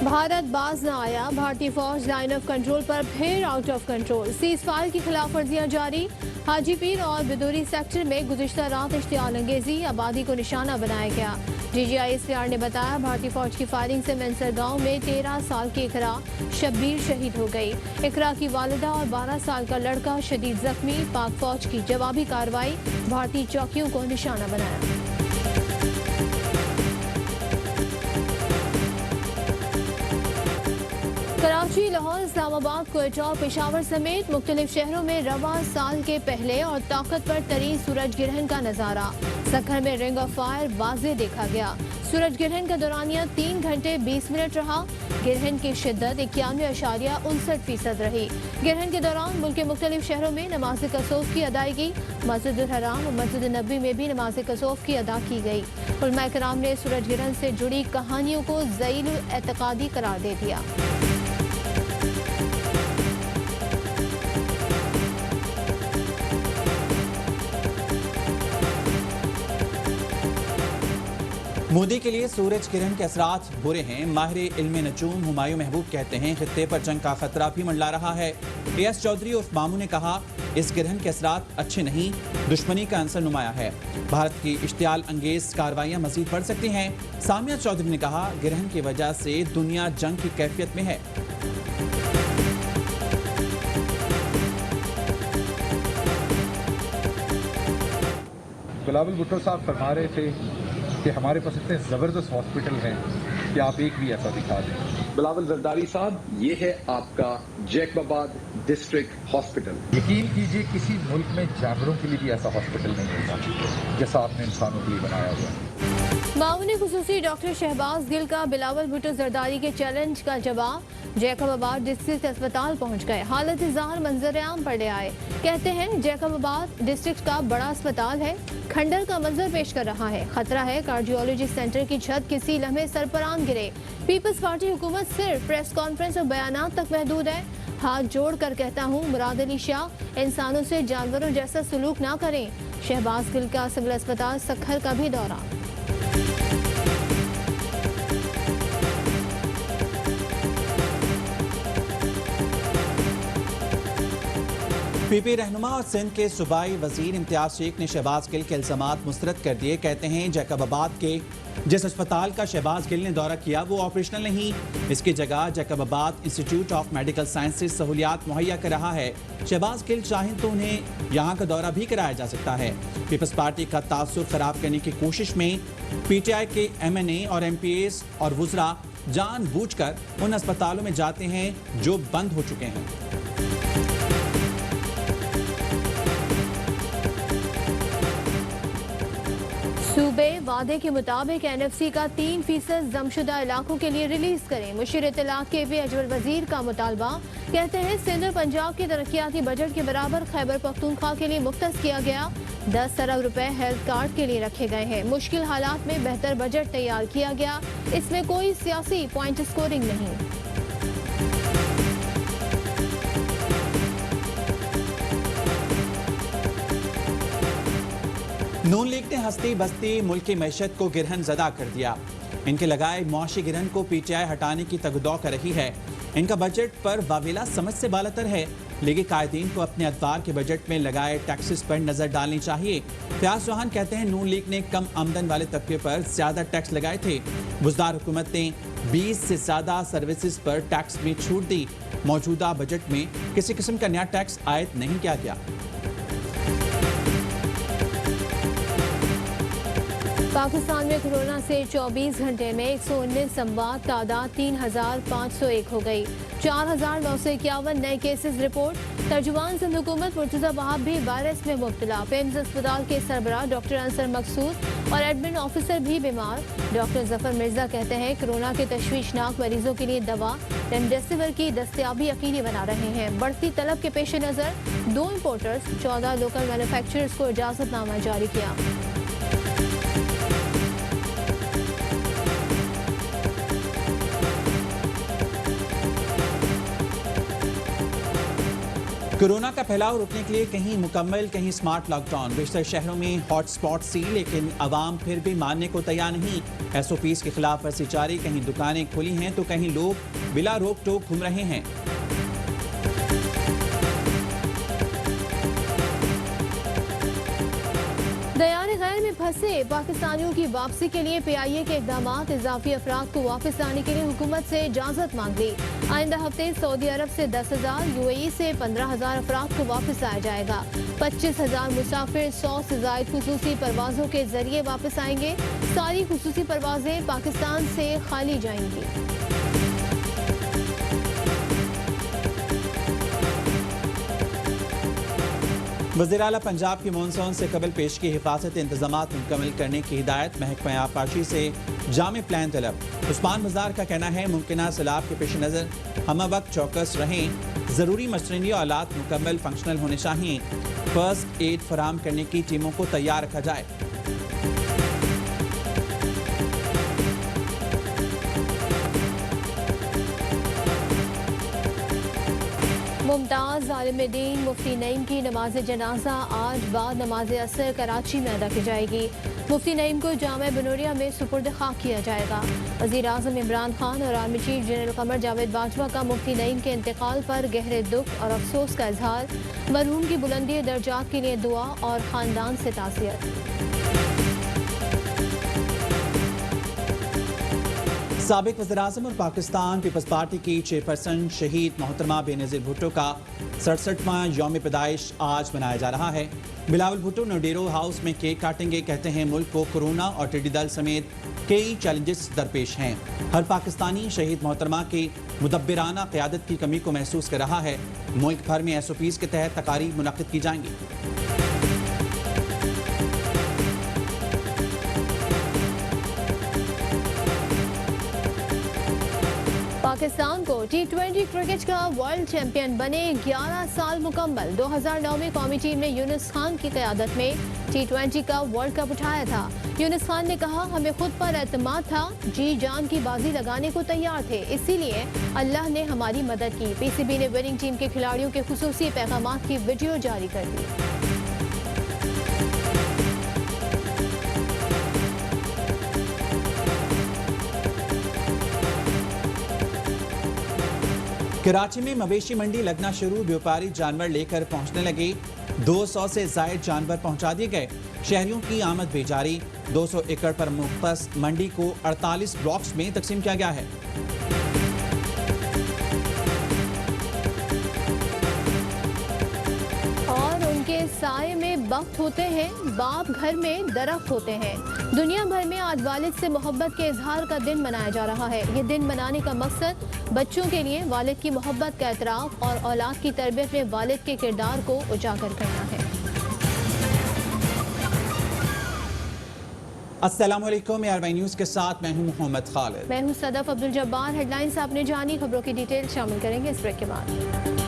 भारत बाज न आया, भारतीय फौज लाइन ऑफ कंट्रोल पर फिर out of control. Cease fire की खिलाफ वर्जियां जारी। हाजीपीर और बिदूरी सेक्टर में गुज़िश्ता रात इश्तियाल अंगेजी आबादी को निशाना बनाया गया। DGI-SPR ने बताया, भारतीय फौज की फायरिंग से मेंसर गांव में 13 साल की इकरा शब्बीर शहीद हो गई। इकरा की वालिदा और 12 साल का लड़का शदीद जख्मी। पाक फौज की जवाबी कार्रवाई, भारतीय चौकियों को निशाना बनाया। कराची, लाहौर, इस्लामाबाद, क्वेटा और पेशावर समेत मुख्तलिफ शहरों में रवा साल के पहले और ताकतवर तरीन सूरज ग्रहण का नजारा। सखर में रिंग ऑफ फायर वाज़े देखा गया। सूरज ग्रहण का दौरानिया 3 घंटे 20 मिनट रहा। ग्रहण की शिद्दत 91.59% रही। ग्रहण के दौरान मुल्क के मुख्तलिफ शहरों में नमाज कसौफ की अदायगी। मस्जिद हराम और मस्जिद नबी में भी नमाज कसौफ की अदा की गई। उलमा कराम ने सूरज ग्रहण से जुड़ी कहानियों को ज़ैल एतकादी करार दे दिया। मोदी के लिए सूरज किरण के असरात बुरे हैं। माहिर इल्म नजूम हुमायूं महबूब कहते हैं, खित्ते पर जंग का खतरा भी मंडला रहा है। AS चौधरी उर्फ मामू ने कहा, इस ग्रहण के असरात अच्छे नहीं, दुश्मनी का अंसर नुमाया है। भारत की इश्तियाल अंगेज कार्रवाइयां मजीद बढ़ सकती हैं। सामिया चौधरी ने कहा, ग्रहण की वजह से दुनिया जंग की कैफियत में है। बिलावल भुट्टो साहब फरमा रहे थे कि हमारे पास इतने ज़बरदस्त हॉस्पिटल हैं कि आप एक भी ऐसा दिखा दें। बिलावल जरदारी साहब, ये है आपका जैकबाबाद डिस्ट्रिक्ट हॉस्पिटल। यकीन कीजिए, किसी मुल्क में जानवरों के लिए भी ऐसा हॉस्पिटल नहीं होता जैसा आपने इंसानों के लिए बनाया हुआ है। मामूनी खुसूसी डॉक्टर शहबाज गिल का बिलावल भुट्टो जरदारी के चैलेंज का जवाब। जैकबाबाद डिस्ट्रिक्ट अस्पताल पहुंच गए। हालत इज़हार मंजर आम पर ले आए। कहते हैं, जैकबाबाद डिस्ट्रिक्ट का बड़ा अस्पताल है, खंडर का मंजर पेश कर रहा है। खतरा है कार्डियोलॉजी सेंटर की छत किसी लम्हे सरपरान गिरे। पीपल्स पार्टी हुकूमत सिर्फ प्रेस कॉन्फ्रेंस और बयानात तक महदूद है। हाथ जोड़ कर कहता हूँ, मुराद अली शाह, इंसानों से जानवरों जैसा सलूक ना करें। शहबाज गिल का सिविल अस्पताल सखर का भी दौरा। PP रहनुमा और सिंध के सूबाई वजीर इम्तियाज शेख ने शहबाज गिल के इल्जामात मुस्तरद कर दिए। कहते हैं, जैकबाबाद के जिस अस्पताल का शहबाज गिल ने दौरा किया वो ऑपरेशनल नहीं, इसकी जगह Jacobabad institute of medical sciences सहूलियात मुहैया कर रहा है। शहबाज गिल चाहें तो उन्हें यहाँ का दौरा भी कराया जा सकता है। पीपल्स पार्टी का तासुर खराब करने की कोशिश में PTI के MNA और MPAs और वुज़रा जानबूझकर उन अस्पतालों में जाते हैं जो बंद हो चुके हैं। सूबे वादे के मुताबिक NFC का 3% जमशुदा इलाकों के लिए रिलीज करें। मुशीर इत्तलात KP अजवर वजीर का मुतालबा। कहते हैं, सिंध और पंजाब के तरक्याती बजट के बराबर खैबर पख्तूनख्वा के लिए मुख्तस किया गया। 10 अरब रुपए हेल्थ कार्ड के लिए रखे गए हैं। मुश्किल हालात में बेहतर बजट तैयार किया गया। इसमें कोई सियासी पॉइंट स्कोरिंग नहीं। नून लीग ने हस्ती बस्ती मुल्क की मैशत को गिरहन ज़दा कर दिया। इनके लगाए मुआशी गिरहन को PTI हटाने की तगदौ कर रही है। इनका बजट पर वावेला समझ से बालातर है। लीगी कायदीन को अपने अदवार के बजट में लगाए टैक्सेस पर नजर डालनी चाहिए। फयाज चौहान कहते हैं, नून लीग ने कम आमदन वाले तबके पर ज्यादा टैक्स लगाए थे। बुजदार हुकूमत ने 20 से ज्यादा सर्विसेज पर टैक्स में छूट दी। मौजूदा बजट में किसी किस्म का नया टैक्स आयद नहीं किया गया। पाकिस्तान में कोरोना से 24 घंटे में 119 संवाद, तादाद 3501 हो गई। 4951 नए केसेस रिपोर्ट। तर्जुमान सिंध हुकूमत मुर्तज़ा वहाब भी वायरस में मुब्तला। पेम्स अस्पताल के सरबराह डॉक्टर अंसर मकसूद और एडमिन ऑफिसर भी बीमार। डॉक्टर जफर मिर्जा कहते हैं, कोरोना के तशवीशनाक मरीजों के लिए दवा रेमडेसिविर की दस्तयाबी यकीनी बना रहे हैं। बढ़ती तलब के पेश नज़र 2 इम्पोर्टर्स 14 लोकल मैन्युफैक्चरर्स को इजाज़तनामा जारी किया। कोरोना का फैलाव रोकने के लिए कहीं मुकम्मल कहीं स्मार्ट लॉकडाउन। बेशतर शहरों में हॉटस्पॉट सी, लेकिन आवाम फिर भी मानने को तैयार नहीं। SOPs के खिलाफ वर्जी जारी, कहीं दुकानें खुली हैं तो कहीं लोग बिला रोक टोक घूम रहे हैं। दयान गैर में फंसे पाकिस्तानियों की वापसी के लिए PIA के इकदामात। इजाफी अफराद को वापस लाने के लिए हुकूमत से इजाजत मांग ली। आइंदा हफ्ते सऊदी अरब से 10,000, UAE से 15,000 अफराद को वापस लाया जाएगा। 25,000 मुसाफिर 100 से जायद खुसूसी परवाजों के जरिए वापस आएंगे। सारी खुसूसी परवाजें पाकिस्तान से खाली जाएंगी। वज़ीर आला पंजाब की मानसून से कबल पेश की हिफाजत इंतजामात मुकम्मल करने की हिदायत। महकमा आबपाशी से जामे प्लान तलब। उस्मान बाजार का कहना है मुमकिन सैलाब के पेश नज़र हम वक्त चौकस रहें। ज़रूरी मशीनरी और आलात मुकम्मल फंक्शनल होने चाहिए। फर्स्ट एड फराम करने की टीमों को तैयार रखा जाए। मुमताज आलिम दीन मुफ्ती नईम की नमाज जनाजा आज बाद नमाज असर कराची में अदा की जाएगी। मुफ्ती नईम को जामे बनोरिया में सुपुर्द खाक किया जाएगा। वज़ीर आज़म इमरान खान और army chief general Qamar Javed Bajwa का मुफ्ती नईम के इंतकाल पर गहरे दुख और अफसोस का इजहार। मरहूम की बुलंदी दर्जात के लिए दुआ और खानदान से ताज़ियत। साबिक वज़ीर-ए-आज़म और पाकिस्तान पीपल्स पार्टी की चेयरपर्सन शहीद मोहतरमा बेनज़ीर भुट्टो का 67वां यौम पैदाइश आज मनाया जा रहा है। बिलावल भुट्टो नोडेरो हाउस में केक काटेंगे। कहते हैं मुल्क को कोरोना और टिड्डी दल समेत कई चैलेंजेस दरपेश हैं। हर पाकिस्तानी शहीद मोहतरमा की मुदब्बिराना क़यादत की कमी को महसूस कर रहा है। मुल्क भर में SOPs के तहत तकारीब मुनक़्क़िद की जाएंगी। पाकिस्तान को T20 क्रिकेट का वर्ल्ड चैंपियन बने 11 साल मुकम्मल। 2009 में कौमी टीम ने यूनुस खान की क़यादत में T20 का वर्ल्ड कप उठाया था। यूनुस खान ने कहा, हमें खुद पर एतमाद था, जी जान की बाजी लगाने को तैयार थे, इसीलिए अल्लाह ने हमारी मदद की। PCB ने विनिंग टीम के खिलाड़ियों के खुसूसी पैगामात की वीडियो जारी कर दी। कराची में मवेशी मंडी लगना शुरू। व्यापारी जानवर लेकर पहुंचने लगे। 200 से जायद जानवर पहुंचा दिए गए। शहरियों की आमद बेजारी। 200 एकड़ पर मुख्तस मंडी को 48 ब्लॉक्स में तकसीम किया गया है। और उनके साए में वक्त होते हैं, बाप घर में दरख्त होते हैं। दुनिया भर में आज वालिद से मोहब्बत के इजहार का दिन मनाया जा रहा है। ये दिन मनाने का मकसद बच्चों के लिए वालिद की मोहब्बत का एतराफ़ और औलाद की तरबियत में वालिद के किरदार को उजागर करना है। अस्सलाम वालेकुम, ARY न्यूज़ के साथ मैं हूं मोहम्मद खालिद। मैं हूं सदफ अब्दुल जब्बार। हेडलाइंस आपने जानी, खबरों की डिटेल शामिल करेंगे इस ब्रेक के बाद।